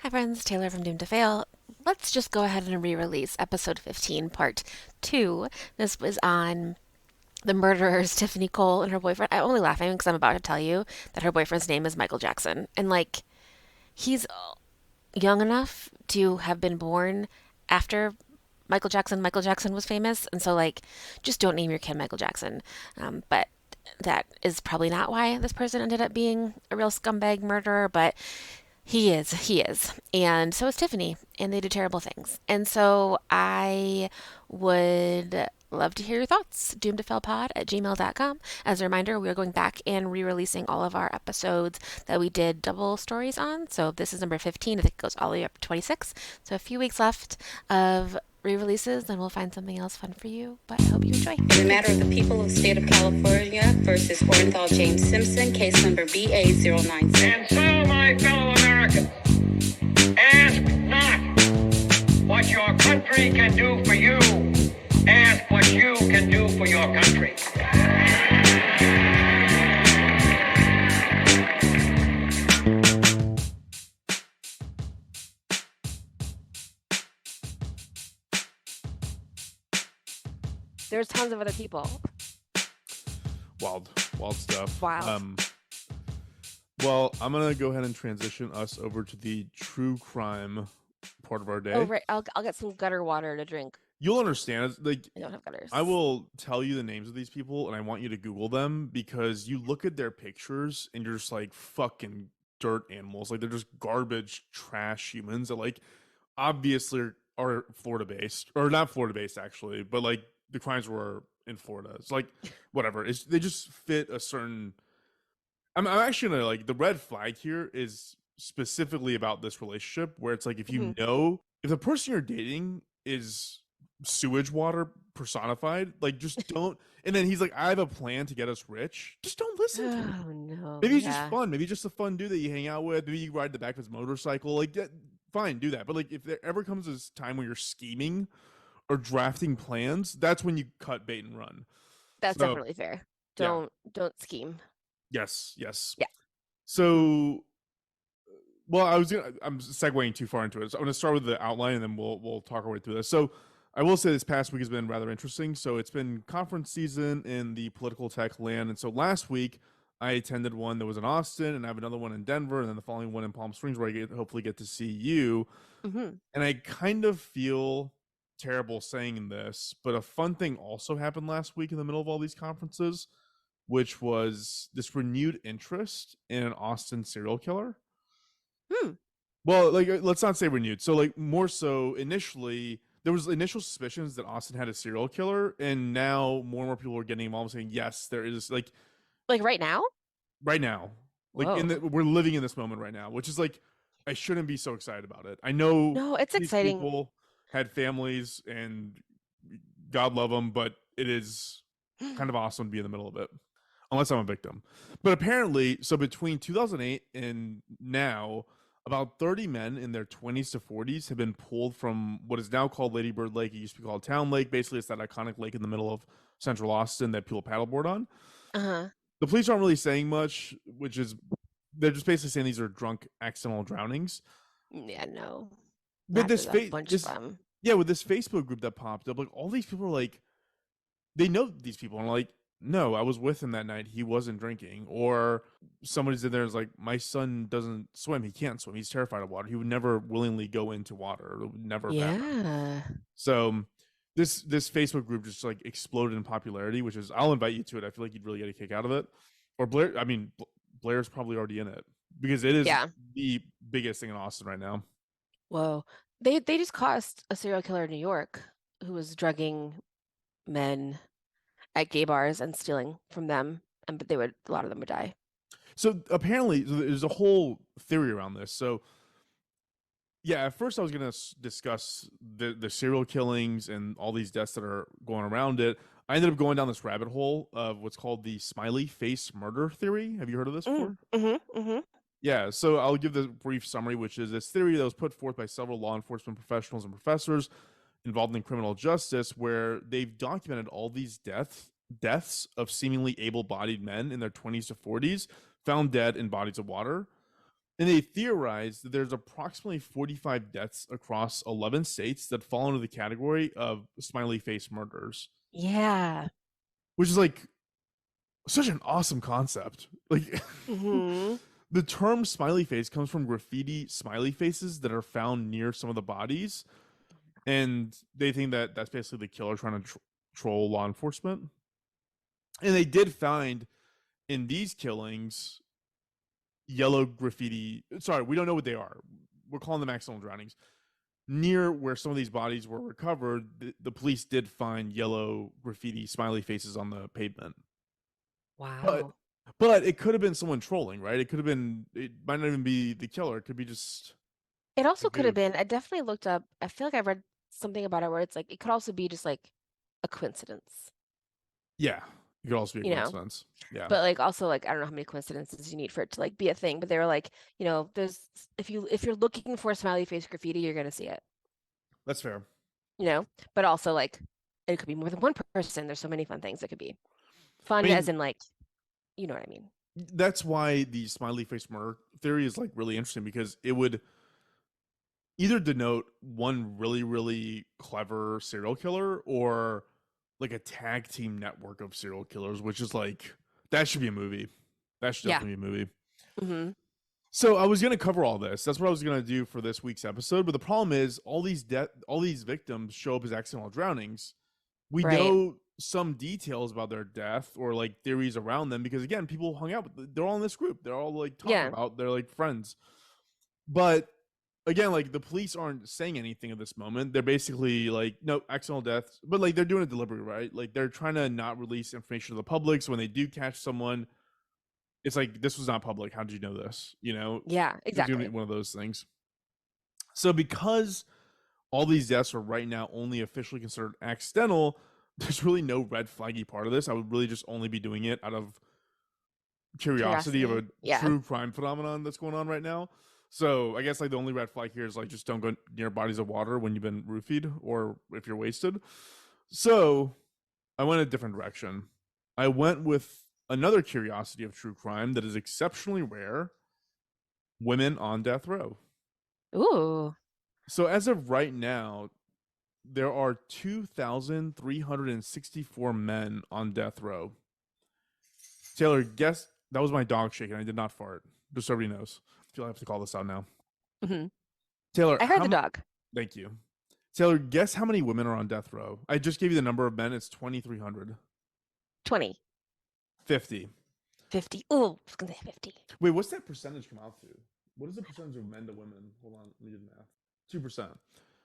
Hi friends, Taylor from Doomed to Fail. Let's just go ahead and re-release episode 15, part 2. This was on the murderers, Tiffany Cole and her boyfriend. I'm only laughing because I'm about to tell you that her boyfriend's name is Michael Jackson. And he's young enough to have been born after Michael Jackson was famous. And so, just don't name your kid Michael Jackson. But that is probably not why this person ended up being a real scumbag murderer, but he is. And so is Tiffany, and they do terrible things. And so I would love to hear your thoughts. Doomtofailpod at gmail.com. As a reminder, we are going back and re releasing all of our episodes that we did double stories on. So this is number 15. I think it goes all the way up to 26. So a few weeks left of re releases, then we'll find something else fun for you. But I hope you enjoy. In the matter of the people of the state of California versus Orenthal James Simpson, case number BA096. And so, my fellow Americans, ask not what your country can do for you. Ask what you can do for your country. There's tons of other people. Wild stuff. Wow. Well, I'm gonna go ahead and transition us over to the true crime part of our day. Oh, right. I'll get some gutter water to drink. You'll understand. It's like, I don't have gutters. I will tell you the names of these people, and I want you to Google them because you look at their pictures and you're just like fucking dirt animals. Like they're just garbage, trash humans that obviously are Florida based, or not Florida based actually, but the crimes were in Florida. It's whatever. They just fit a certain. I'm actually gonna the red flag here is specifically about this relationship where it's if you know if the person you're dating is sewage water personified, just don't. And then he's I have a plan to get us rich. Just don't listen to him. Oh no. Maybe he's just fun. Maybe just a fun dude that you hang out with. Maybe you ride the back of his motorcycle. Fine, do that. But if there ever comes this time where you're scheming or drafting plans, that's when you cut bait and run. That's definitely fair. Don't scheme. Yes. Yeah. So, well, I'm segueing too far into it. So I'm gonna start with the outline, and then we'll talk our way through this. So, I will say this past week has been rather interesting. So it's been conference season in the political tech land, and so last week I attended one that was in Austin, and I have another one in Denver, and then the following one in Palm Springs, where I hopefully get to see you. Mm-hmm. And I kind of feel terrible saying this, but a fun thing also happened last week in the middle of all these conferences, which was this renewed interest in an Austin serial killer. Well, let's not say renewed. So more so initially, there was initial suspicions that Austin had a serial killer, and now more and more people are getting involved saying, yes, there is right now? Right now. We're living in this moment right now, which is I shouldn't be so excited about it. I know No, it's these exciting. people had families and God love them, but it is kind of awesome to be in the middle of it, unless I'm a victim. But apparently, so between 2008 and now, about 30 men in their 20s to 40s have been pulled from what is now called Lady Bird Lake. It used to be called Town Lake. Basically, it's that iconic lake in the middle of central Austin that people paddleboard on. Uh-huh. The police aren't really saying much, which is they're just basically saying these are drunk accidental drownings. Yeah, no. But with this Facebook group that popped up, all these people are they know these people, and no, I was with him that night. He wasn't drinking. Or somebody's in there is my son doesn't swim. He can't swim. He's terrified of water. He would never willingly go into water. It would never happen. So this Facebook group just exploded in popularity, which is, I'll invite you to it. I feel like you'd really get a kick out of it. Or Blair's probably already in it because it is the biggest thing in Austin right now. Whoa. They just caught a serial killer in New York who was drugging men at gay bars and stealing from them, but a lot of them would die. So apparently there's a whole theory around this. So yeah, at first I was going to discuss the serial killings and all these deaths that are going around it. I ended up going down this rabbit hole of what's called the smiley face murder theory. Have you heard of this before? Yeah, so I'll give the brief summary, which is this theory that was put forth by several law enforcement professionals and professors involved in criminal justice, where they've documented all these deaths of seemingly able-bodied men in their 20s to 40s found dead in bodies of water. And they theorize that there's approximately 45 deaths across 11 states that fall into the category of smiley face murders, Yeah. which is like such an awesome concept. Like Hmm. the term smiley face comes from graffiti smiley faces that are found near some of the bodies, and they think that that's basically the killer trying to troll law enforcement. And they did find in these killings yellow graffiti. Sorry, we don't know what they are. We're calling them accidental drownings. Near where some of these bodies were recovered, the police did find yellow graffiti smiley faces on the pavement. But Wow. but it could have been someone trolling, right? It could have been. It might not even be the killer. It could be just It a also could have goof. been, I definitely looked up, I feel like I read something about it where it's like, it could also be just like a coincidence, Yeah, it could also be a you know? coincidence. Yeah, But like also like I don't know how many coincidences you need for it to like be a thing, but they were like, there's if you're looking for smiley face graffiti, you're gonna see it, that's fair. you know? But also like it could be more than one person. There's so many fun things it could be. I Fun as mean, in like, you know what I mean? that's why the smiley face murder theory is like really interesting because it would either denote one really really clever serial killer or like a tag team network of serial killers, which is like that should be a movie. That should Yeah. definitely be a movie. Hmm. So I was gonna cover all this. That's what I was gonna do for this week's episode. But the problem is all these victims show up as accidental drownings. We Right. know some details about their death or like theories around them because again, people hung out. They're all in this group. They're all like talking Yeah. about. They're like friends. But again, like the police aren't saying anything at this moment. They're basically like, no, accidental deaths, but like they're doing it deliberately, right? Like they're trying to not release information to the public. So when they do catch someone, it's like this was not public. How did you know this? You know, Yeah, it's gonna be exactly. one of those things. So because all these deaths are right now only officially considered accidental, there's really no red flaggy part of this. I would really just only be doing it out of curiosity of a Curiosity. Yeah. true crime phenomenon that's going on right now. So I guess like the only red flag here is like just don't go near bodies of water when you've been roofied or if you're wasted. So I went a different direction. I went with another curiosity of true crime that is exceptionally rare: women on death row. Ooh. So as of right now, there are 2,364 men on death row. Taylor, guess that was my dog shaking. I did not fart. Just so everybody knows. I feel I have to call this out now. Hmm. Taylor, I heard the dog. thank you. Taylor, guess how many women are on death row? I just gave you the number of men. It's 2,300. 20. 50. 50. Oh, I was gonna say 50. Wait, what's that percentage come out to? What is the percentage of men to women? Hold on, let me do the math. 2%.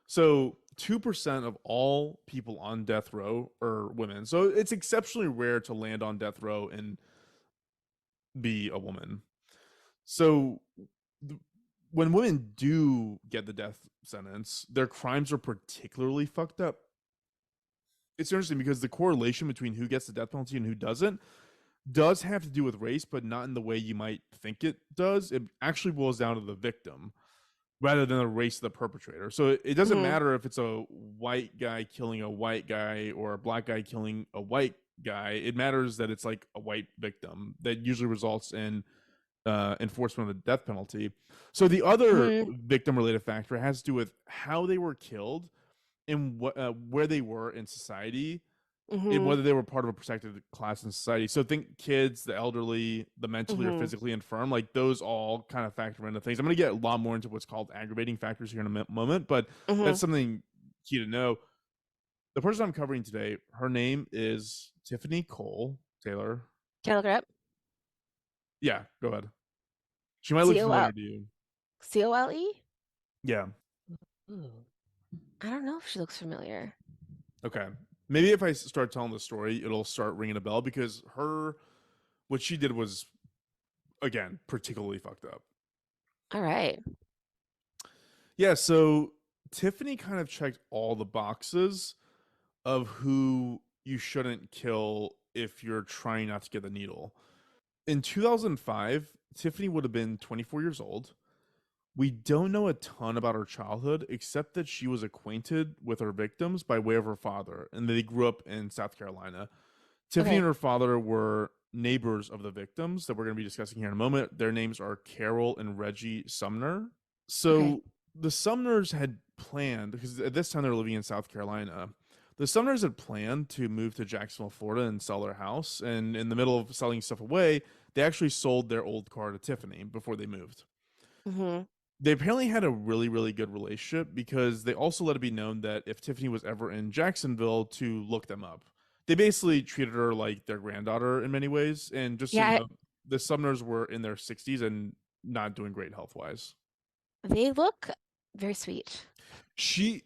So 2% of all people on death row are women. So it's exceptionally rare to land on death row and be a woman. So when women do get the death sentence, their crimes are particularly fucked up. It's interesting because the correlation between who gets the death penalty and who doesn't does have to do with race, but not in the way you might think it does. It actually boils down to the victim rather than the race of the perpetrator. So it doesn't Hmm. matter if it's a white guy killing a white guy or a black guy killing a white guy. It matters that it's like a white victim that usually results in enforcement of the death penalty. So the other Hmm. victim related factor has to do with how they were killed and where they were in society and Hmm. whether they were part of a protected class in society. So think kids, the elderly, the mentally or Hmm. physically infirm, like those all kind of factor into things. I'm going to get a lot more into what's called aggravating factors here in a moment, but Hmm. that's something key to know. The person I'm covering today, her name is Tiffany Cole. Taylor. Can I look her up? Yeah, go ahead. She might look C-O-L familiar to you. C-O-L-E? Yeah. Ooh. I don't know if she looks familiar. Okay. Maybe if I start telling the story, it'll start ringing a bell because what she did was, again, particularly fucked up. All right. Yeah. So Tiffany kind of checked all the boxes of who you shouldn't kill if you're trying not to get the needle. In 2005, Tiffany would have been 24 years old. We don't know a ton about her childhood except that she was acquainted with her victims by way of her father, and they grew up in South Carolina. Tiffany and Okay. her father were neighbors of the victims that we're going to be discussing here in a moment. Their names are Carol and Reggie Sumner. Okay. So the Sumners had planned, because at this time they're living in South Carolina, the Sumners had planned to move to Jacksonville, Florida and sell their house. And in the middle of selling stuff away, they actually sold their old car to Tiffany before they moved. Hmm. They apparently had a really, really good relationship because they also let it be known that if Tiffany was ever in Jacksonville, to look them up. They basically treated her like their granddaughter in many ways. And just so you Yeah, know, the Sumners were in their 60s and not doing great health wise. they look very sweet. She,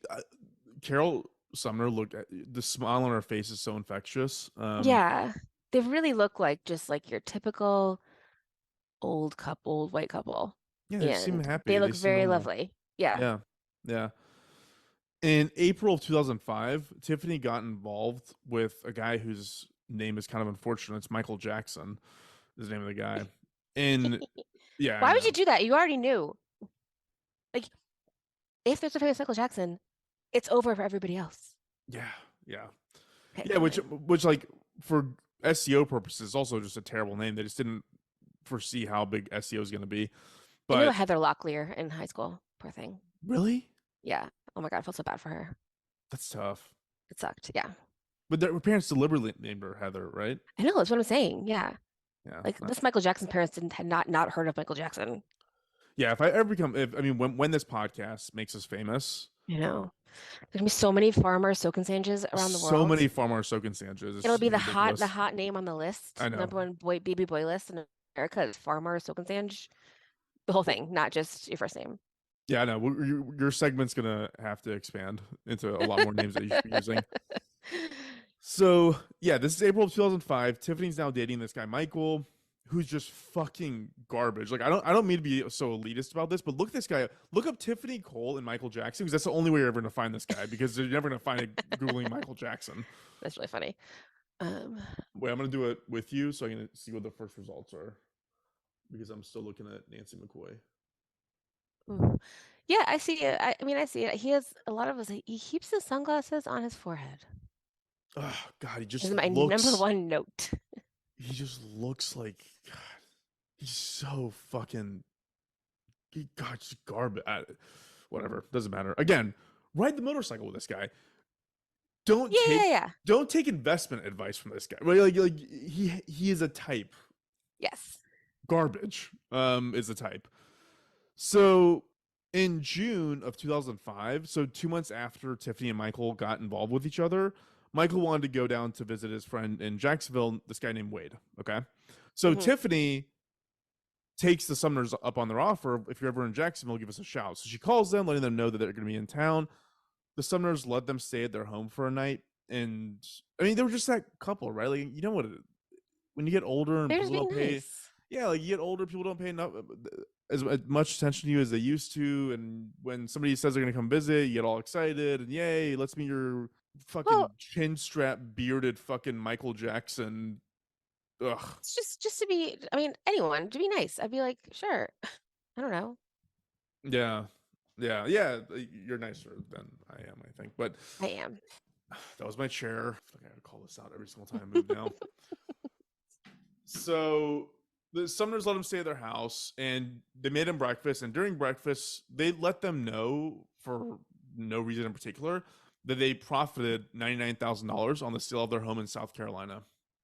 Carol Sumner, looked at the smile on her face is so infectious. Yeah, they really look like just like your typical old couple, old white couple, Yeah, they seem and happy. they They look seem very normal. lovely. Yeah. Yeah, yeah. In April of 2005, Tiffany got involved with a guy whose name is kind of unfortunate. It's Michael Jackson, is the name of the guy. And yeah, I Why would you know. do that? You already knew. Like, if there's a famous Michael Jackson, it's over for everybody else. Yeah, yeah, Okay, yeah. Which, fine. like, for SEO purposes, also just a terrible name. They just didn't foresee how big SEO is going to be. I knew a But Heather Locklear in high school. Poor thing. really, Yeah. Oh my God, I felt so bad for her. that's tough. It sucked. Yeah. But their parents deliberately named her Heather, right? I know, that's what I'm saying. Yeah. Yeah, Like this Michael Jackson parents didn't had not heard of Michael Jackson. yeah. If I ever become, if I mean, when this podcast makes us famous, You know. There's gonna be so many farmer soaking sandwiches around the so world. many Farmer Soakin' sandwiches. It's It'll just be gonna be the ridiculous. hot name on the I list, the know. number one boy baby boy list in America is farmer soaking sandwich. The whole thing, not just your first name. Yeah, I know. Your segment's gonna have to expand into a lot more names that you should be using. So yeah, this is April of 2005. Tiffany's now dating this guy Michael, who's just fucking garbage. Like I don't mean to be so elitist about this, but look at this guy. Look up Tiffany Cole and Michael Jackson because that's the only way you're ever gonna find this guy because you're never gonna find it googling Michael Jackson. That's really funny. Um, Wait, I'm gonna do it with you so I can see what the first results are because I'm still looking at Nancy McCoy. ooh. Yeah, I see it. I mean, I see it. He has a lot of us. He keeps his sunglasses on his forehead. Oh God, Is my number one note. he just looks like God. He's so fucking God, just garbage. Whatever, doesn't matter. Again, ride the motorcycle with this guy. Don't Yeah, yeah, take yeah. don't take investment advice from this guy. Like he is a type. Yes. Garbage. Is the type. So in June of 2005, so 2 months after Tiffany and Michael got involved with each other, Michael wanted to go down to visit his friend in Jacksonville, this guy named Wade. Okay. So Hmm. Tiffany takes the Sumners up on their offer. If you're ever in Jacksonville, give us a shout. So she calls them, letting them know that they're going to be in town. The Sumners let them stay at their home for a night. And I mean, they were just that couple, right? Like, you know what? When you get older and They're just people don't being pay, nice. yeah, like you get older, people don't pay enough as much attention to you as they used to. And when somebody says they're going to come visit, you get all excited and yay, let's meet your fucking Well, chin strap bearded fucking Michael Jackson. Ugh. it's just to be, I mean, anyone to be nice. I'd be like, sure. I don't know. Yeah. Yeah. Yeah. You're nicer than I am, I think. But I am. that was my chair. I feel like I gotta call this out every single time I move now. So the Sumners let him stay at their house and they made him breakfast. And during breakfast, they let them know for no reason in particular that they profited $99,000 on the sale of their home in South Carolina.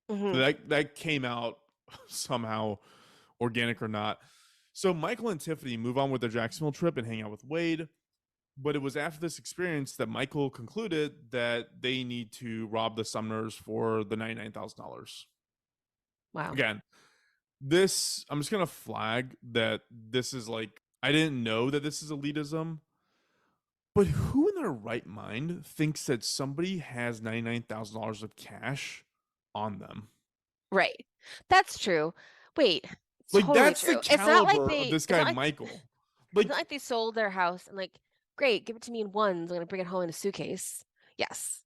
So Hmm. that came out somehow, organic or not. So Michael and Tiffany move on with their Jacksonville trip and hang out with Wade. But it was after this experience that Michael concluded that they need to rob the Sumners for the $99,000. Wow. Again, this, I'm just gonna flag that this is like, I didn't know that this is elitism, but who in their right mind thinks that somebody has $99,000 of cash on them? Right. That's true. Wait, it's Like totally that's the true. It's not like caliber of this it's guy not like Michael. it's not Like, like they sold their house and like, great, give it to me in ones. I'm gonna bring it home in a suitcase. Yes.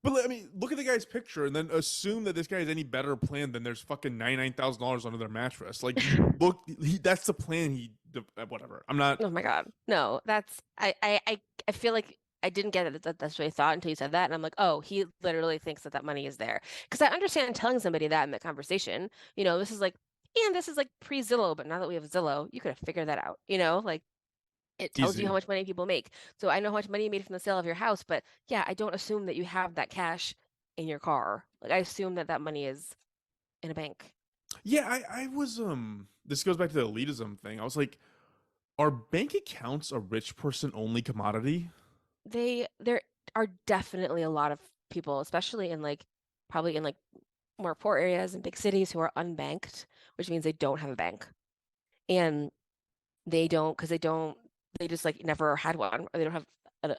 but I mean, look at the guy's picture and then assume that this guy has any better plan than there's fucking $99,000 under their mattress. Like, that's the plan. Whatever. I'm not. Oh my God. No, that's I feel like I didn't get it that that's what he thought until you said that, and I'm like, oh, he literally thinks that that money is there. Because I understand telling somebody that in the conversation. This is like, and this is like pre-Zillow, but now that we have Zillow, you could have figured that out. Like it tells you how Easy. much money people make. So I know how much money you made from the sale of your house, but yeah, I don't assume that you have that cash in your car. Like I assume that that money is in a bank. Yeah, I was this goes back to the elitism thing. I was like, are bank accounts a rich person only commodity? There are definitely a lot of people, especially in like probably in like more poor areas and big cities who are unbanked, which means they don't have a bank. And they don't because they just like never had one or they don't have an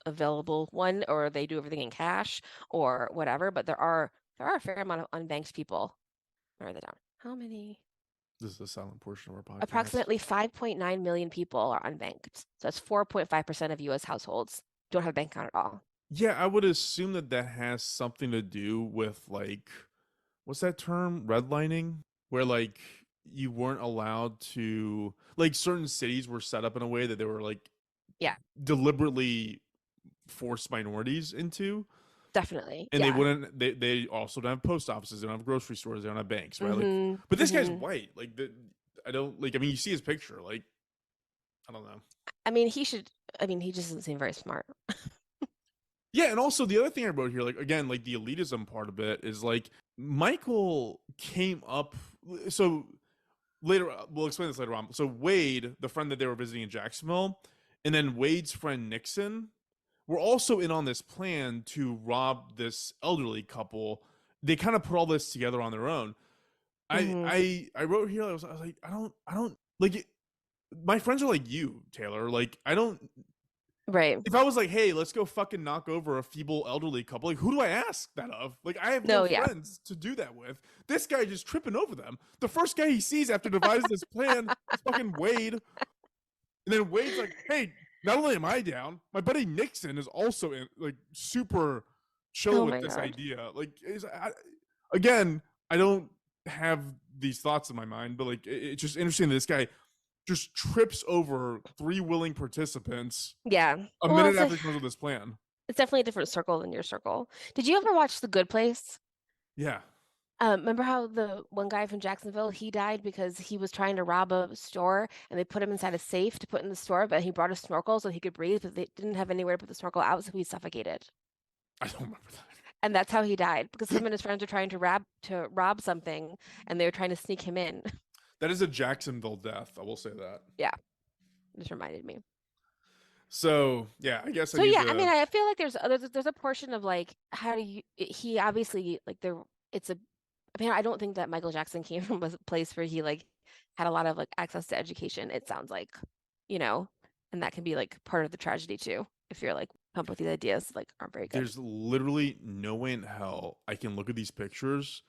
available one or they do everything in cash or whatever. But there are a fair amount of unbanked people. I'll write that down. How many? This is the silent portion of our podcast. Approximately 5.9 million people are unbanked. So that's 4.5% of US households don't have a bank account at all. Yeah, I would assume that that has something to do with like what's that term? Redlining, where like you weren't allowed to like certain cities were set up in a way that they were like Yeah, deliberately forced minorities into, definitely. and they Yeah. wouldn't. They also don't have post offices, they don't have grocery stores, they don't have banks, right? Like, Mm-hmm. but this guy's Mm-hmm. white. Like the I don't like. I mean, you see his picture. Like I don't know. I mean, he just doesn't seem very smart. Yeah, and also the other thing I wrote here, like again, like the elitism part of it is like Michael came up. So later, we'll explain this later on. So Wade, the friend that they were visiting in Jacksonville, and then Wade's friend Nixon were also in on this plan to rob this elderly couple. They kind of put all this together on their own. I Mm-hmm. I I wrote here. I was like, I don't like it. My friends are like you, Taylor. Like I don't. Right. If I was like, hey, let's go fucking knock over a feeble elderly couple, like who do I ask that of? Like I have no No, yeah. friends to do that with. This guy just tripping over them. The first guy he sees after devising this plan is fucking Wade. And then Wade's like, hey, not only am I down, my buddy Nixon is also in, like super chill Oh with my this God. idea. Like, again, I don't have these thoughts in my mind, but like, it's just interesting that this guy just trips over three willing participants Yeah. a Well, minute after he comes with this plan. it's definitely a different circle than your circle. Did you ever watch The Good Place? Yeah. Remember how the one guy from Jacksonville, he died because he was trying to rob a store and they put him inside a safe to put in the store, but he brought a snorkel so he could breathe, but they didn't have anywhere to put the snorkel out, so he suffocated. I don't remember And that's how he died because him that. and his friends were trying to rob something and they were trying to sneak him in. That is a Jacksonville death. I will say that. Yeah, just reminded me. So yeah, I guess I So need yeah, I mean, to. I feel like there's a portion of like how do you he obviously like there it's a I mean, I don't think that Michael Jackson came from a place where he like had a lot of like access to education, it sounds like, you know, and that can be like part of the tragedy too, if you're like come up with these ideas like aren't very good. There's literally no way in hell I can look at these pictures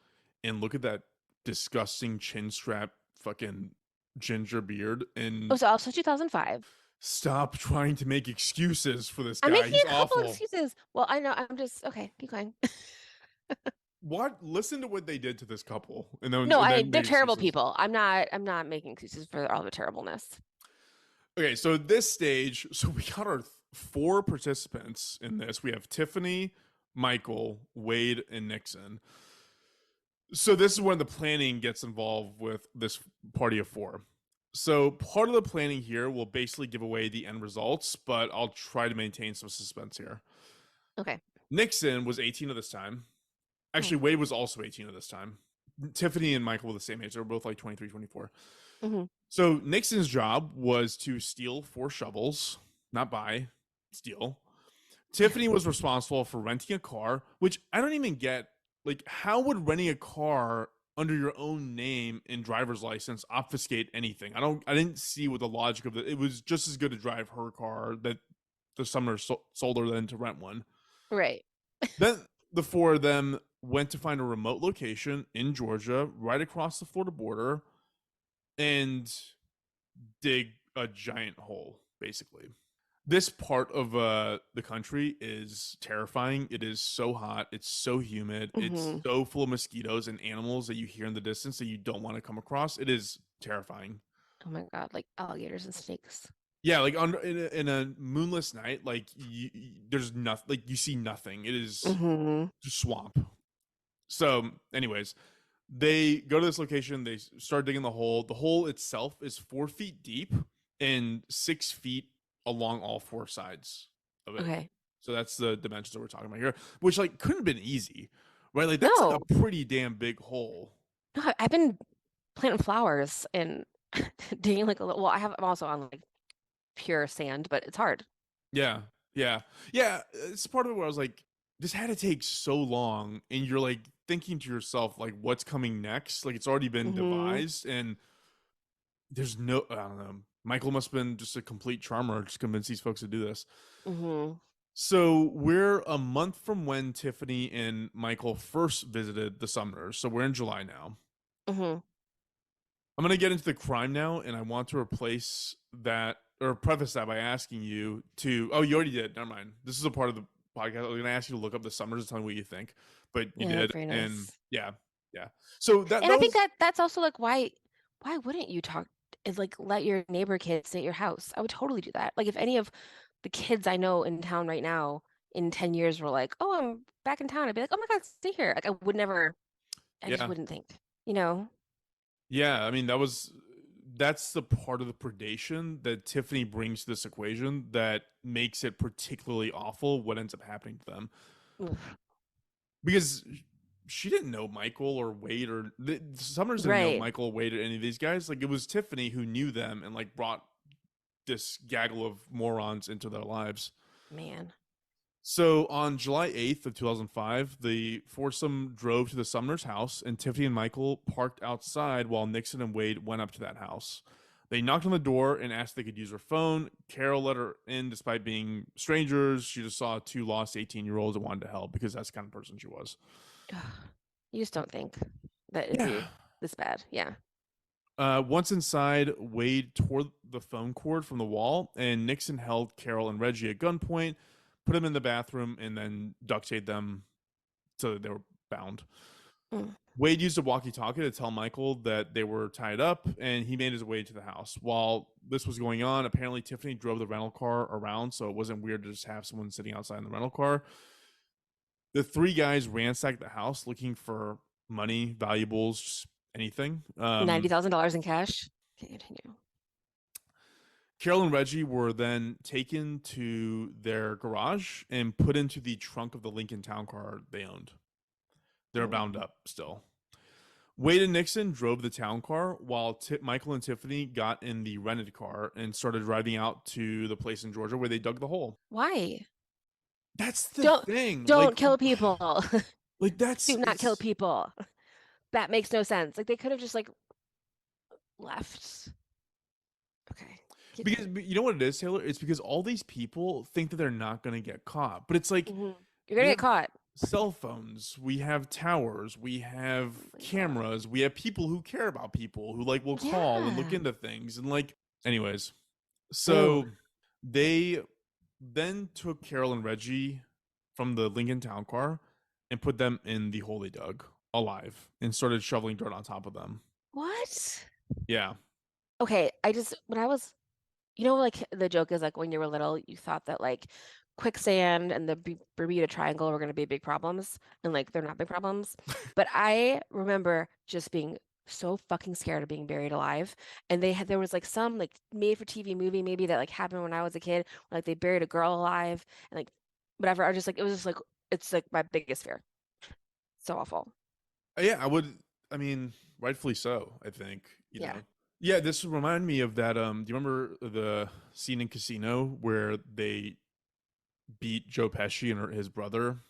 and look at that disgusting chin strap fucking ginger beard Oh, and so also 2005. stop trying to make excuses for this I'm guy. making He's a couple awful. excuses. Well, I know I'm just okay, keep going. What? Listen to what they did to this couple, and then No, and I then they're make terrible excuses. people. I'm not making excuses for all the terribleness. Okay, so this stage, so we got our four participants in this. We have Tiffany, Michael, Wade, and Nixon. So this is when the planning gets involved with this party of four. So part of the planning here will basically give away the end results, but I'll try to maintain some suspense here. Okay. Nixon was 18 at this time. Oh. Actually, Wade was also 18 at this time. Tiffany and Michael were the same age. They were both like 23, 24. Hmm. So Nixon's job was to steal four shovels, not buy, steal. Tiffany was responsible for renting a car, which I don't even get. Like, how would renting a car under your own name and driver's license obfuscate anything? I didn't see what the logic of it. It was just as good to drive her car that the Sumner sold her than to rent one. Right. Then the four of them went to find a remote location in Georgia, right across the Florida border, and dig a giant hole, basically. This part of the country is terrifying. It is so hot. It's so humid. It's Hmm. so full of mosquitoes and animals that you hear in the distance that you don't want to come across. It is terrifying. Oh my God, like alligators and snakes. Yeah, like on in a moonless night, like there's nothing, like you see nothing. It is Mm-hmm. just swamp. So, anyways, they go to this location. They start digging the hole. The hole itself is 4 feet deep and 6 feet along all four sides of it. Okay. So that's the dimensions that we're talking about here, which like couldn't have been easy, right? Like that's like No, a pretty damn big hole. no, I've been planting flowers and digging like a little. Well, I'm also on like pure sand, but it's hard. Yeah, yeah, yeah. It's part of it where I was like, this had to take so long, and you're like thinking to yourself, like, what's coming next? Like it's already been Mm-hmm. devised, and there's no, I don't know. Michael must have been just a complete charmer, just convince these folks to do this. Mm-hmm. So we're a month from when Tiffany and Michael first visited the Sumners. So we're in July now. Mm-hmm. I'm going to get into the crime now, and I want to replace that or preface that by asking you to. Oh, you already did. Never mind. This is a part of the podcast. I was going to ask you to look up the Summers and tell me what you think, but you Yeah, did, very and nice. yeah, yeah. So And that I think was that's also like why wouldn't you talk is like let your neighbor kids stay at your house? I would totally do that. Like if any of the kids I know in town right now in 10 years were like, "Oh, I'm back in town." I'd be like, "Oh my God, stay here." Like I would never I just yeah, wouldn't think, you know? yeah. I mean, that's the part of the predation that Tiffany brings to this equation that makes it particularly awful. What ends up happening to them Oof. because she didn't know Michael or Wade or Summers didn't know Right, Michael or Wade or any of these guys. Like it was Tiffany who knew them and like brought this gaggle of morons into their lives. man. So on July 8th of 2005, the foursome drove to the Sumner's house, and Tiffany and Michael parked outside while Nixon and Wade went up to that house. They knocked on the door and asked if they could use her phone. Carol let her in despite being strangers. She just saw two lost 18-year-olds and wanted to help because that's the kind of person she was. Ugh. You just don't think that it'd Yeah. be this bad. Yeah. Once inside, Wade tore the phone cord from the wall, and Nixon held Carol and Reggie at gunpoint, put them in the bathroom, and then duct taped them so that they were bound. Mm. Wade used a walkie talkie to tell Michael that they were tied up, and he made his way to the house. While this was going on, apparently Tiffany drove the rental car around, so it wasn't weird to just have someone sitting outside in the rental car. The three guys ransacked the house looking for money, valuables, just anything. $90,000 in cash. Okay, continue. Carol and Reggie were then taken to their garage and put into the trunk of the Lincoln Town car they owned. They're bound Mm. up still. Wade and Nixon drove the town car while Michael and Tiffany got in the rented car and started driving out to the place in Georgia where they dug the hole. Why? That's the Don't thing. don't kill people. Like that's Do not kill it's people. That makes no sense. Like they could have just like left. Okay, keep because going. you know what it is, Taylor? It's because all these people think that they're not going to get caught. But it's like You're we gonna get have caught. cell phones, we have towers, we have Oh my God. cameras, we have people who care about people who like will call and look Yeah. into things and like anyways. Ew. So they then took Carol and Reggie from the Lincoln Town car and put them in the hole they dug alive and started shoveling dirt on top of them. What? Yeah. Okay, I just when I was like the joke is like when you were little, you thought that like quicksand and the Bermuda Triangle were going to be big problems, and like they're not big problems. But I remember just being so fucking scared of being buried alive. And there was like some like made for TV movie maybe that like happened when I was a kid, like they buried a girl alive and like whatever. I just like it was just like it's like my biggest fear. So awful. Yeah, I would I mean, rightfully so, I think, you Yeah. know. Yeah, this would remind me of that do you remember the scene in Casino where they beat Joe Pesci and his brother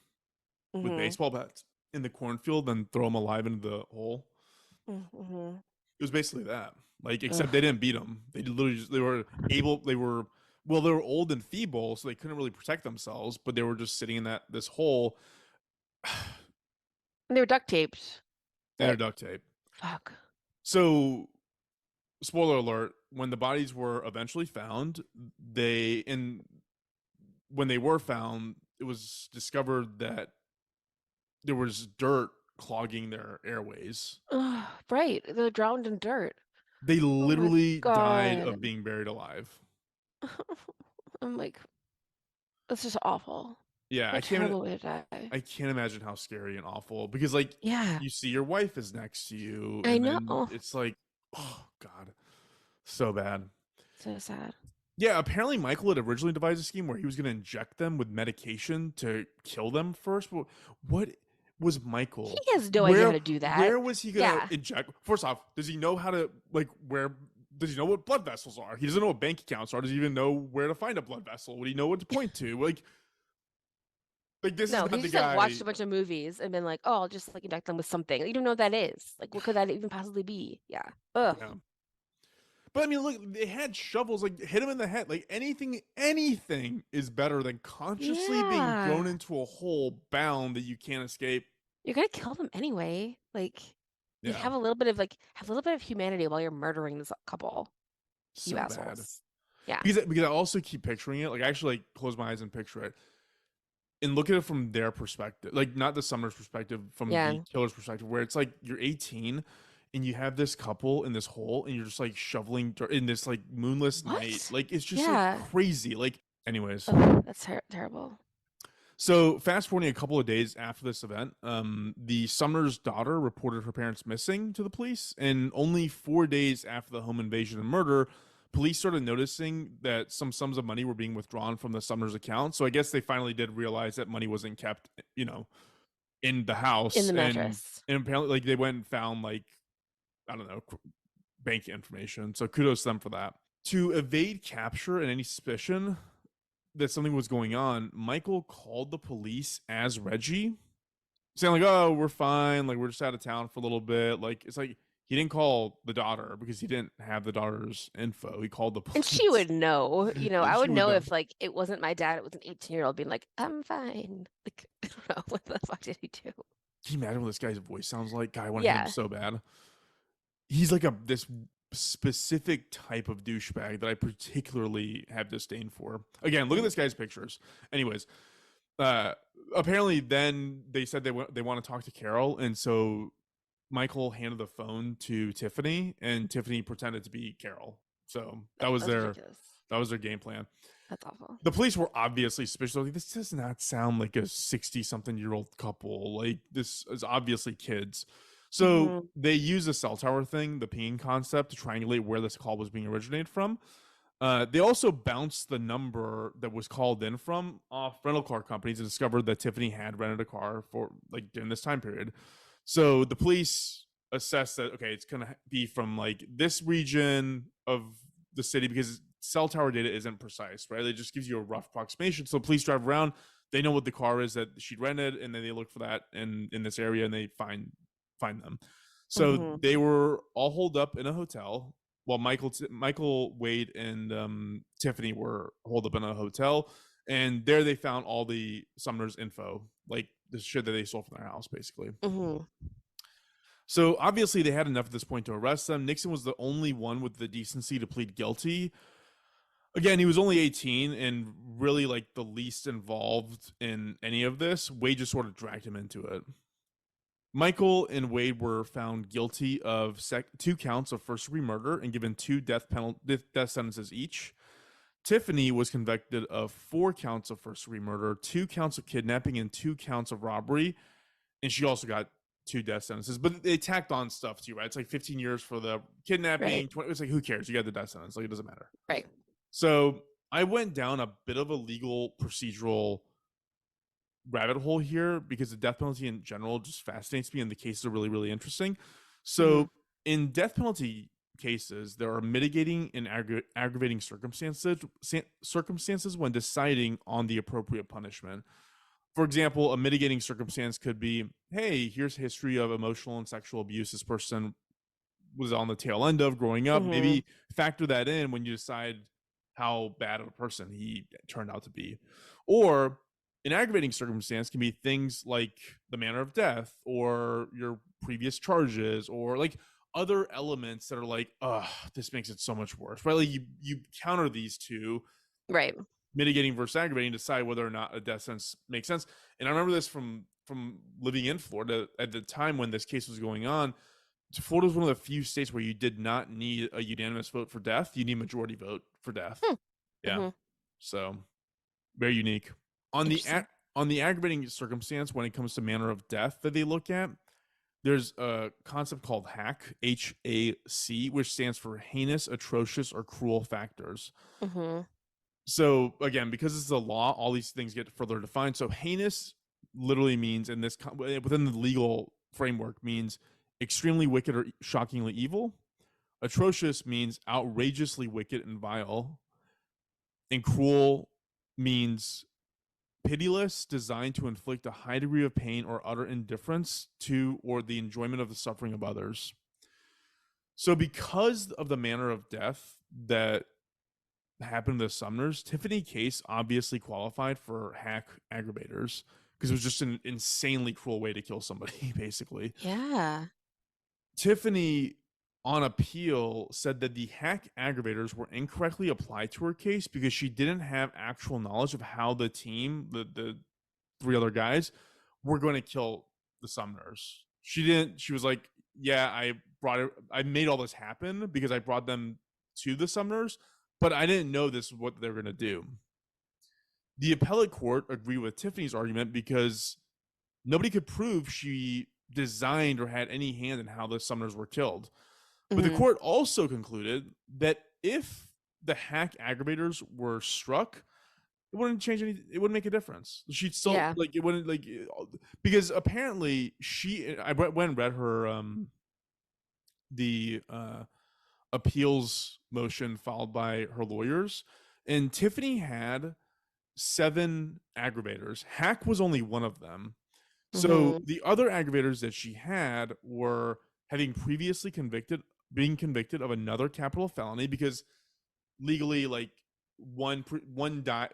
with Mm-hmm. baseball bats in the cornfield and throw him alive into the hole? Mm-hmm. It was basically that. Like, except they Ugh. didn't beat him. They literally just, they were able, they were, well, they were old and feeble, so they couldn't really protect themselves, but they were just sitting in this hole And they were duct taped, and they're but duct tape. fuck. So, spoiler alert, when the bodies were eventually found, and when they were found, it was discovered that there was dirt clogging their airways. Ugh, right. They're drowned in dirt. They Oh my literally died of God. being buried alive. I'm like, that's just awful. Yeah, What a terrible way to die. I can't imagine how scary and awful because like Yeah, you see your wife is next to you I and know. then it's like, oh God, so bad. So sad. Yeah, apparently Michael had originally devised a scheme where he was going to inject them with medication to kill them first. But what was He Michael? has no idea how to do that. Where was he going to Yeah. inject? First off, does he know how to like where? Does he know what blood vessels are? He doesn't know what bank accounts are. Does he even know where to find a blood vessel? Would he know what to point to? Like this is No, not he the just like watched guy. a bunch of movies and been like, oh, I'll just like inject them with something. You don't know what that is. Like, what could that even possibly be? Yeah. Ugh. Yeah. But I mean, look, they had shovels, like hit him in the head. Like anything is better than consciously being thrown Yeah. into a hole bound that you can't escape. You're gonna kill them anyway. Like, you Yeah, have a little bit of humanity while you're murdering this couple, you so bad. assholes. Yeah. Because I also keep picturing it. Like I actually like close my eyes and picture it and look at it from their perspective, like not the Sumner's perspective, from the Yeah. killer's perspective, where it's like you're 18 and you have this couple in this hole and you're just like shoveling dirt in this like moonless night. What? Like it's just like Yeah. crazy. Like, anyways. Ugh, that's terrible. So, fast forwarding a couple of days after this event, the Sumner's daughter reported her parents missing to the police, and only 4 days after the home invasion and murder, police started noticing that some sums of money were being withdrawn from the Sumner's account. So, I guess they finally did realize that money wasn't kept, in the In house, the and mattress. apparently, like they went and found like I don't know bank information. So, kudos to them for that. To evade capture and any suspicion, that something was going on, Michael called the police as Reggie, saying like, "Oh, we're fine. Like, we're just out of town for a little bit." Like, it's like he didn't call the daughter because he didn't have the daughter's info. He called the And she police, would know, I and she would would know know. if like it wasn't my dad, it was an 18-year-old being like, I'm fine. Like, I don't know, what the fuck did he do? Can you imagine what this guy's voice sounds like? God, I want to hear him Yeah. so bad. He's like a this specific type of douchebag that I particularly have disdain for. Again, look at Mm. this guy's pictures. Anyways, uh, apparently, then they said they want to talk to Carol, and so Michael handed the phone to Tiffany, and Tiffany pretended to be Carol. So That's ridiculous. that was their game plan. That's awful. The police were obviously suspicious. Like, this does not sound like a 60-something-year-old couple. Like, this is obviously kids. So Hmm. they use the cell tower thing, the pinging concept, to triangulate where this call was being originated from. They also bounced the number that was called in from off rental car companies and discovered that Tiffany had rented a car for like during this time period. So the police assessed that okay, it's gonna be from like this region of the city because cell tower data isn't precise, right? It just gives you a rough approximation. So police drive around, they know what the car is that she'd rented, and then they look for that in this area and they find them. So Hmm. they were all holed up in a hotel while Michael, Wade, and Tiffany were holed up in a hotel, and there they found all the Sumner's info, like the shit that they stole from their house, basically. Hmm. So obviously they had enough at this point to arrest them. Nixon was the only one with the decency to plead guilty. Again, he was only 18 and really like the least involved in any of this. Wade just sort of dragged him into it. Michael and Wade were found guilty of 2 counts of first-degree murder and given 2 death sentences each. Tiffany was convicted of 4 counts of first-degree murder, 2 counts of kidnapping, and 2 counts of robbery, and she also got 2 death sentences. But they tacked on stuff too, right? It's like 15 years for the kidnapping. Right. 20, it's like who cares? You got the death sentence. Like it doesn't matter. Right. So I went down a bit of a legal procedural rabbit hole here because the death penalty in general just fascinates me and the cases are really, really interesting. Hmm. So in death penalty cases, there are mitigating and aggravating circumstances when deciding on the appropriate punishment. For example, a mitigating circumstance could be, hey, here's history of emotional and sexual abuse this person was on the tail end of growing up. Hmm. Maybe factor that in when you decide how bad of a person he turned out to be. Or an aggravating circumstance can be things like the manner of death or your previous charges or like other elements that are like, this makes it so much worse. Right? Like you counter these two, Right. mitigating versus aggravating, decide whether or not a death sentence makes sense. And I remember this from living in Florida at the time when this case was going on. Florida was one of the few states where you did not need a unanimous vote for death. You need majority vote for death. Hmm. Yeah. Hmm. So very unique. On the Interesting. on the aggravating circumstance when it comes to manner of death that they look at, there's a concept called HAC, which stands for heinous, atrocious, or cruel factors. Hmm. So again, because this is a law, all these things get further defined. So heinous literally means in this within the legal framework means extremely wicked or shockingly evil. Atrocious means outrageously wicked and vile. And cruel means pitiless, designed to inflict a high degree of pain or utter indifference to or the enjoyment of the suffering of others. So, because of the manner of death that happened to the Sumners, Tiffany Case obviously qualified for hack aggravators because it was just an insanely cruel way to kill somebody, basically. Yeah. Tiffany, on appeal, said that the hack aggravators were incorrectly applied to her case because she didn't have actual knowledge of how the team, the three other guys, were going to kill the Sumners. She didn't. She was like, "Yeah, I made all this happen because I brought them to the Sumners, but I didn't know this is what they're going to do." The appellate court agreed with Tiffany's argument because nobody could prove she designed or had any hand in how the Sumners were killed. But the Hmm. court also concluded that if the hack aggravators were struck, it wouldn't change any. It wouldn't make a difference. She'd still Yeah. like it wouldn't like because apparently I went and read her the appeals motion filed by her lawyers, and Tiffany had 7 aggravators. Hack was only one of them. So Hmm. the other aggravators that she had were having previously being convicted of another capital felony because legally, like one died.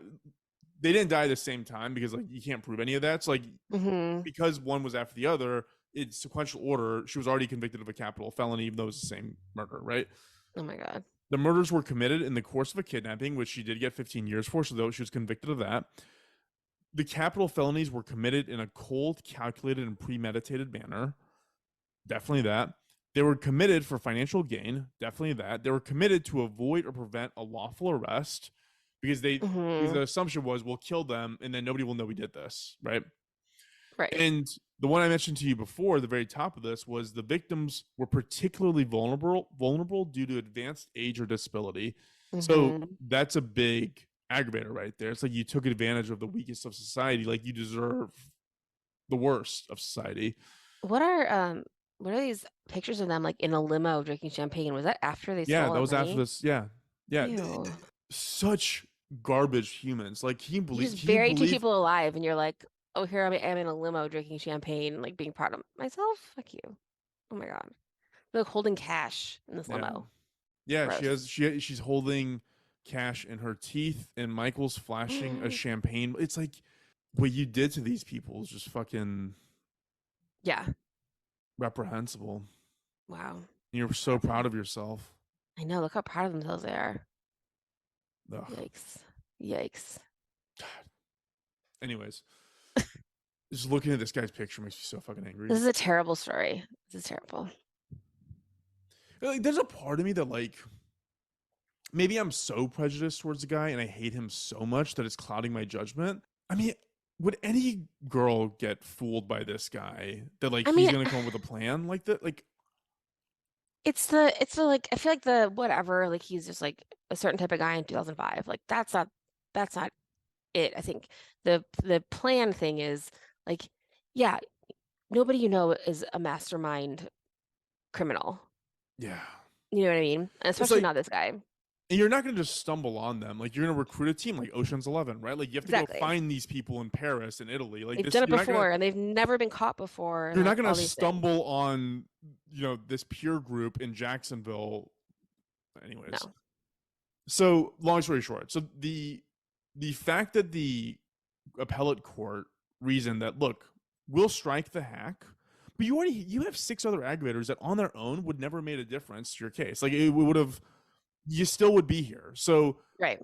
They didn't die at the same time because like you can't prove any of that. So like Hmm. because one was after the other, in sequential order, she was already convicted of a capital felony, even though it was the same murder, right? Oh my God. The murders were committed in the course of a kidnapping, which she did get 15 years for, so though she was convicted of that. The capital felonies were committed in a cold, calculated, and premeditated manner. Definitely that. They were committed for financial gain. Definitely that. They were committed to avoid or prevent a lawful arrest because the Hmm. assumption was we'll kill them and then nobody will know we did this, right? Right. And the one I mentioned to you before, the very top of this, was the victims were particularly vulnerable due to advanced age or disability. So Hmm. that's a big aggravator right there. It's like you took advantage of the weakest of society, like you deserve the worst of society. What are what are these pictures of them like in a limo drinking champagne? Was that after they Yeah, stole that that was after money? this. Yeah, yeah, Ew. such garbage humans. Like, You just Can you buried two believe? people alive and you're like, oh, here I am in a limo drinking champagne, like being proud of myself. Fuck you. Oh my God. Like holding cash in this Yeah, limo. yeah. Gross. She's holding cash in her teeth, and Michael's flashing a champagne. It's like what you did to these people is just fucking Yeah. reprehensible. Wow. And you're so Terrible. proud of yourself. I know. Look how proud of themselves they are. Ugh. Yikes. Yikes. Anyways, just looking at this guy's picture makes me so fucking angry. This is a terrible story. This is terrible. Like, there's a part of me that like maybe I'm so prejudiced towards the guy and I hate him so much that it's clouding my judgment. I mean, would any girl get fooled by this guy that like I he's mean, gonna come up with a plan like that? Like, it's the like I feel like the whatever, like he's just like a certain type of guy in 2005. Like that's not it. I think the plan thing is like, yeah, nobody you know is a mastermind criminal. yeah, You know what I mean? And it's especially like, not this guy. and you're not gonna just stumble on them. Like, you're gonna recruit a team like Ocean's 11, right? Like, you have to go Exactly. find these people in Paris and Italy. Like They've this, done it before and they've never been caught before and you're not like gonna all these things. stumble on this peer group in Jacksonville. Anyways, No. so long story short, so the fact that the appellate court reasoned that look, we'll strike the hack, but you have 6 other aggravators that on their own would never have made a difference to your case. Like it would have, you still would be here. So Right.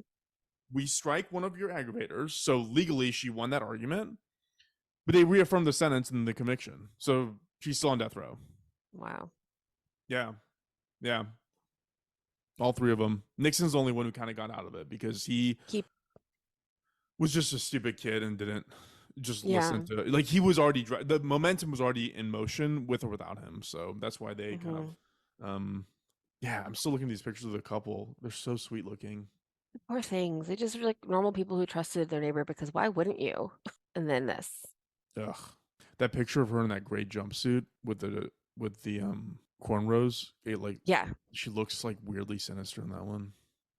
we strike one of your aggravators. So legally, she won that argument, but they reaffirmed the sentence and the conviction. So she's still on death row. Wow. Yeah, yeah. All three of them. Nixon's the only one who kind of got out of it because he Keep, was just a stupid kid and didn't just listen yeah. to, like, he was already the momentum was already in motion with or without him. So that's why they kind Hmm. of yeah, I'm still looking at these pictures of the couple. They're so sweet looking. Poor things. They just were like normal people who trusted their neighbor because why wouldn't you? And then this. Ugh. That picture of her in that gray jumpsuit with the cornrows, it like Yeah. she looks like weirdly sinister in that one.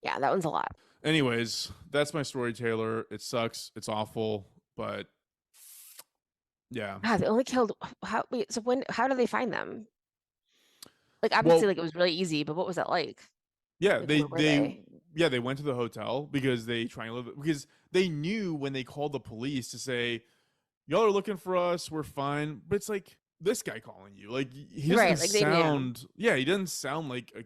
Yeah, that one's a lot. Anyways, that's my story, Taylor. It sucks. It's awful, but yeah. God, they only killed how wait, so when how do they find them? Like obviously Well, like it was really easy, but what was that like? yeah, Like where were they? they went to the hotel because they triangulated because they knew when they called the police to say y'all are looking for us, we're fine. But it's like this guy calling you. Like he doesn't Right, like they knew. sound yeah, he doesn't sound like a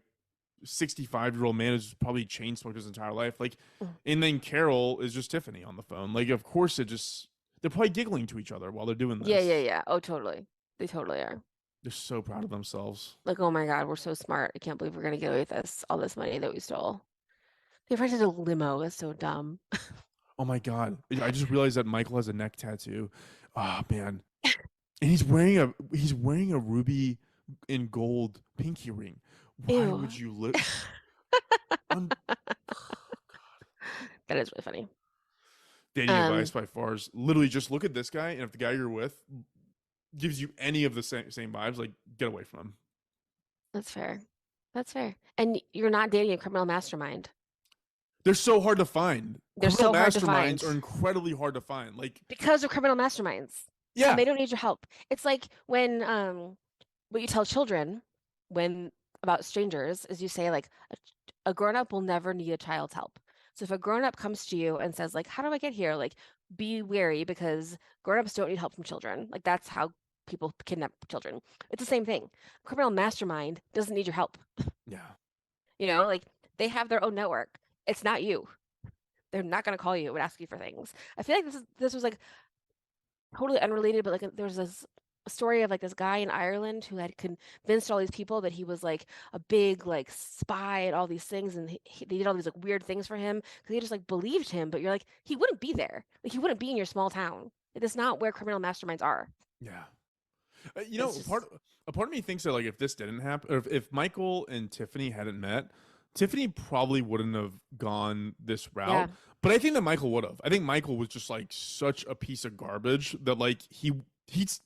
65-year-old man who's probably chain smoked his entire life. Like, Mm. and then Carol is just Tiffany on the phone. Like, of course it just they're probably giggling to each other while they're doing Yeah, yeah, this. yeah. Oh, totally. They totally are. They're so proud of themselves. Like, oh my God, we're so smart. I can't believe we're gonna get away with this, all this money that we stole. They rented a limo. That's so dumb. Oh my god. I just realized that Michael has a neck tattoo. Oh man. And he's wearing a ruby and gold pinky ring. Why Ew. would you look on That is really funny. dating advice Um, by far is literally just look at this guy, and if the guy you're with gives you any of the same vibes, like get away from him. that's fair. That's fair. And you're not dating a criminal mastermind. They're so hard to find. They're Criminal so hard to masterminds find are incredibly hard to find. Like, because they're criminal masterminds. And yeah, they don't need your help. It's like when what you tell children when about strangers is you say like a grown-up will never need a child's help. So if a grown-up comes to you and says like, "How do I get here?" Like, be wary because grown-ups don't need help from children. Like that's how people kidnap children. It's the same thing. Criminal mastermind doesn't need your help. yeah, Like they have their own network. It's not you. They're not going to call you and ask you for things. I feel like this was like totally unrelated, but like there's this story of like this guy in Ireland who had convinced all these people that he was like a big like spy and all these things, and they did all these like weird things for him because they just like believed him. But you're like, he wouldn't be there. Like he wouldn't be in your small town. Like, that's not where criminal masterminds are. yeah. It's just A part of me thinks that like if this didn't happen, or if Michael and Tiffany hadn't met, Tiffany probably wouldn't have gone this route. yeah, But I think that Michael would have. I think Michael was just like such a piece of garbage that like he'd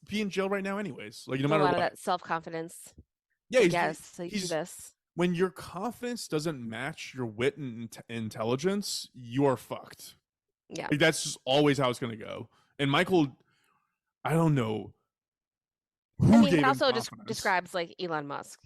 be in jail right now anyways. Like no a matter lot of what. that self-confidence, Yeah, I guess. So you do he's this. when your confidence doesn't match your wit and intelligence, you are fucked. Yeah. Like that's just always how it's gonna go. And Michael, I don't know I who mean, that gave him also just confidence. describes like Elon Musk.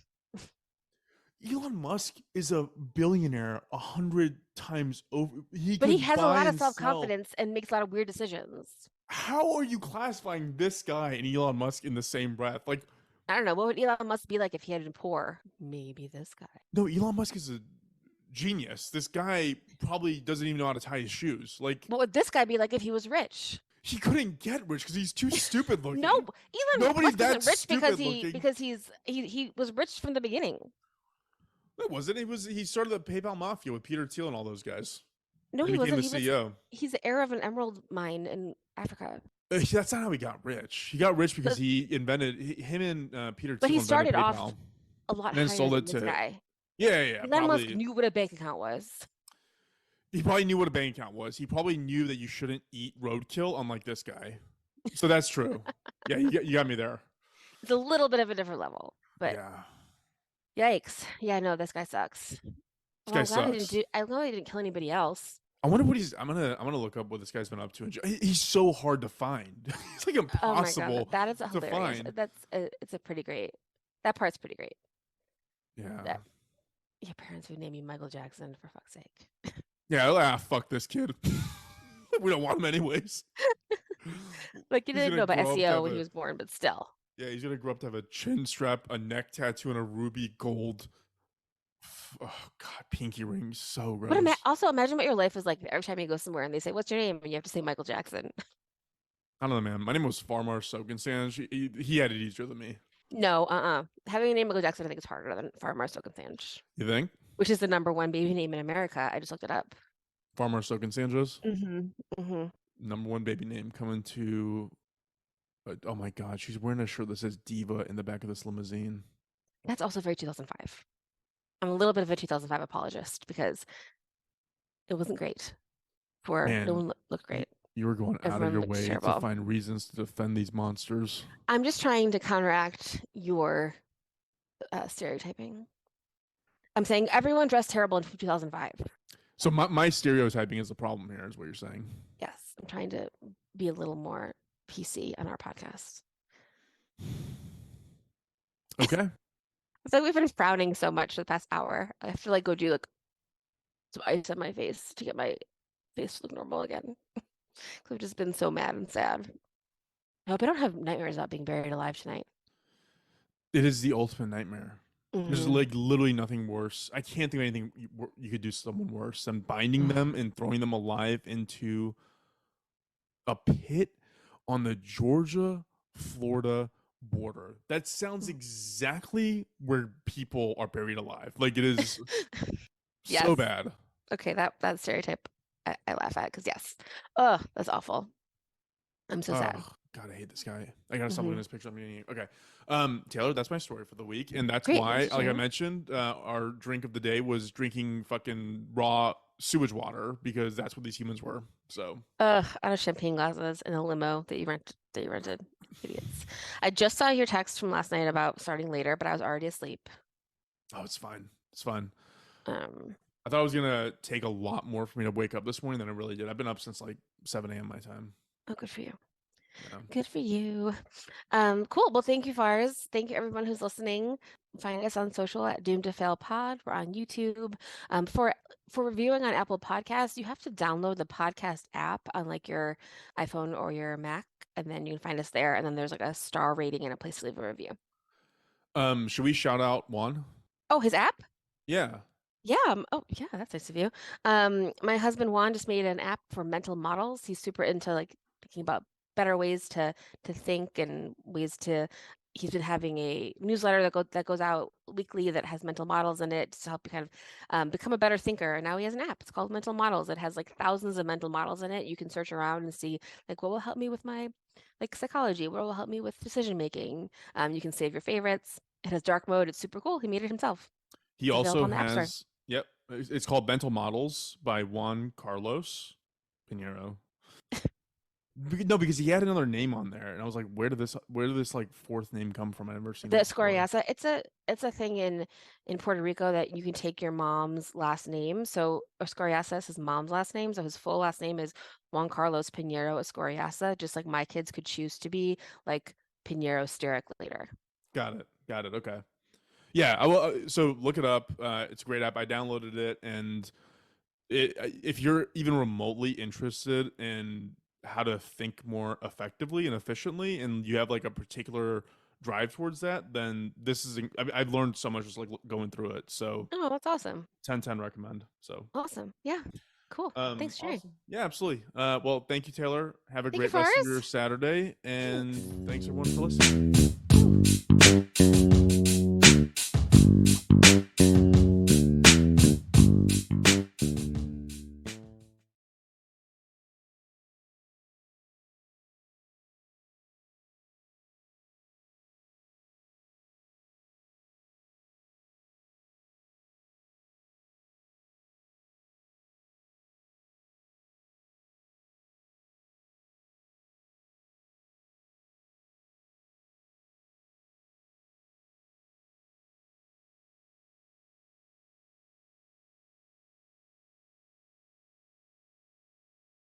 Elon Musk is a billionaire 100 times over. He But he could has a buy lot of and sell. self-confidence and makes a lot of weird decisions. How are you classifying this guy and Elon Musk in the same breath? Like, I don't know. What would Elon Musk be like if he had been poor? Maybe this guy. no, Elon Musk is a genius. This guy probably doesn't even know how to tie his shoes. Like, What would this guy be like if he was rich? he couldn't get rich because he's too stupid No, looking. Elon Nobody's Musk that isn't rich because stupid he looking. because he was rich from the beginning. That wasn't. He started the PayPal mafia with Peter Thiel and all those guys. No, And he became wasn't. the CEO. He's the heir of an emerald mine in Africa. That's not how he got rich. He got rich because But he invented him and Peter but he Thiel invented started off PayPal a lot and then higher sold than it this to guy. yeah, Elon Musk probably. knew what a bank account was. He probably knew what a bank account was. He probably knew that you shouldn't eat roadkill, unlike this guy. So that's true. Yeah, you got me there. It's a little bit of a different level, but Yeah, yikes. Yeah, no, this guy sucks. this Well, guy sucks. I'm glad he didn't kill anybody else. I wonder what he's. I'm gonna look up what this guy's been up to. He's so hard to find. It's like Oh my God, impossible that is to hilarious. find. It's a pretty great. That part's pretty great. Yeah, That your parents would name you Michael Jackson for fuck's sake. yeah. Fuck this kid. We don't want him anyways. Like you He's didn't gonna know about grow up to SEO have when he a was born, but still. yeah. He's gonna grow up to have a chin strap, a neck tattoo, and a ruby gold. Oh god, pinky ring. So But gross. also imagine what your life is like every time you go somewhere and they say, "What's your name?" and you have to say Michael Jackson. I don't know, man. My name was Farmar Sokensanj. He had it easier than me. No, Having a name Michael Jackson, I think is harder than Farmar Stokensanj. You think? which is the number one baby name in America. I just looked it up. Farmer Soken Sanjos, Mm-hmm. Mm-hmm. number one baby name coming to. Oh my God, she's wearing a shirt that says Diva in the back of this limousine. That's also very 2005. I'm a little bit of a 2005 apologist because it wasn't great. For no Man, one looked you, great. you were going out of Everyone your looked way to terrible. find reasons to defend these monsters. I'm just trying to counteract your stereotyping. I'm saying everyone dressed terrible in 2005. So my stereotyping is the problem here, is what you're saying. Yes, I'm trying to be a little more PC on our podcast. Okay. It's like we've been frowning so much for the past hour. I have to like go do like some ice on my face to get my face to look normal again. Because I've just been so mad and sad. I hope I don't have nightmares about being buried alive tonight. It is the ultimate nightmare. There's Hmm. like literally nothing worse. I can't think of anything you could do to someone worse than binding them and throwing them alive into a pit on the Georgia Florida border. That sounds exactly where people are buried alive. Like it is so Yes. bad. Okay, that stereotype I laugh at because yes. Oh, that's awful. I'm so sad. Oh God, I hate this guy. I gotta stop looking Hmm. at this picture. I'm getting okay. Taylor, that's my story for the week, and that's Great. Thanks why, for like I sharing. mentioned, our drink of the day was drinking fucking raw sewage water because that's what these humans were. So, Ugh, out of champagne glasses in a limo that you rented. Idiots. I just saw your text from last night about starting later, but I was already asleep. oh, it's fine. It's fine. Um, I thought it was gonna take a lot more for me to wake up this morning than it really did. I've been up since like 7 a.m. my time. oh, good for you. Yeah. Good for you. Cool. Well, thank you, Fars. Thank you, everyone who's listening. Find us on social at Doomed to Fail Pod. We're on YouTube. For reviewing on Apple Podcasts, you have to download the podcast app on like your iPhone or your Mac, and then you can find us there. And then there's like a star rating and a place to leave a review. Should we shout out Juan? Oh, his app? Yeah. Yeah. Oh, yeah, that's nice of you. My husband Juan just made an app for mental models. He's super into like thinking about better ways to think and ways to. He's been having a newsletter that goes out weekly that has mental models in it to help you kind of become a better thinker. And now he has an app. It's called Mental Models. It has like thousands of mental models in it. You can search around and see like what will help me with my like psychology, what will help me with decision making. You can save your favorites. It has dark mode. It's super cool. He made it himself. He It's available also on the App Store. has. Yep. It's called Mental Models by Juan Carlos Pinheiro. No, because he had another name on there, and I was like, where did this like fourth name come from? I've never seen The that before. Scoriasa, it's a thing in Puerto Rico that you can take your mom's last name. So Escoriasa is his mom's last name. So his full last name is Juan Carlos Pinheiro Escoriasa, just like my kids could choose to be like Pinheiro Steric later. Got it. Got it. Okay. Yeah. I will. So look it up. It's a great app. I downloaded it, and if you're even remotely interested in how to think more effectively and efficiently, and you have like a particular drive towards that, then this is. I've learned so much just like going through it. So Oh, that's awesome. 10/10 recommend. So Awesome. Yeah. Cool. Thanks for sharing. awesome. Yeah, absolutely. Well, thank you, Taylor. Have a Thank you, great rest of your Forrest. Saturday, and Thanks. thanks everyone for listening. Woo.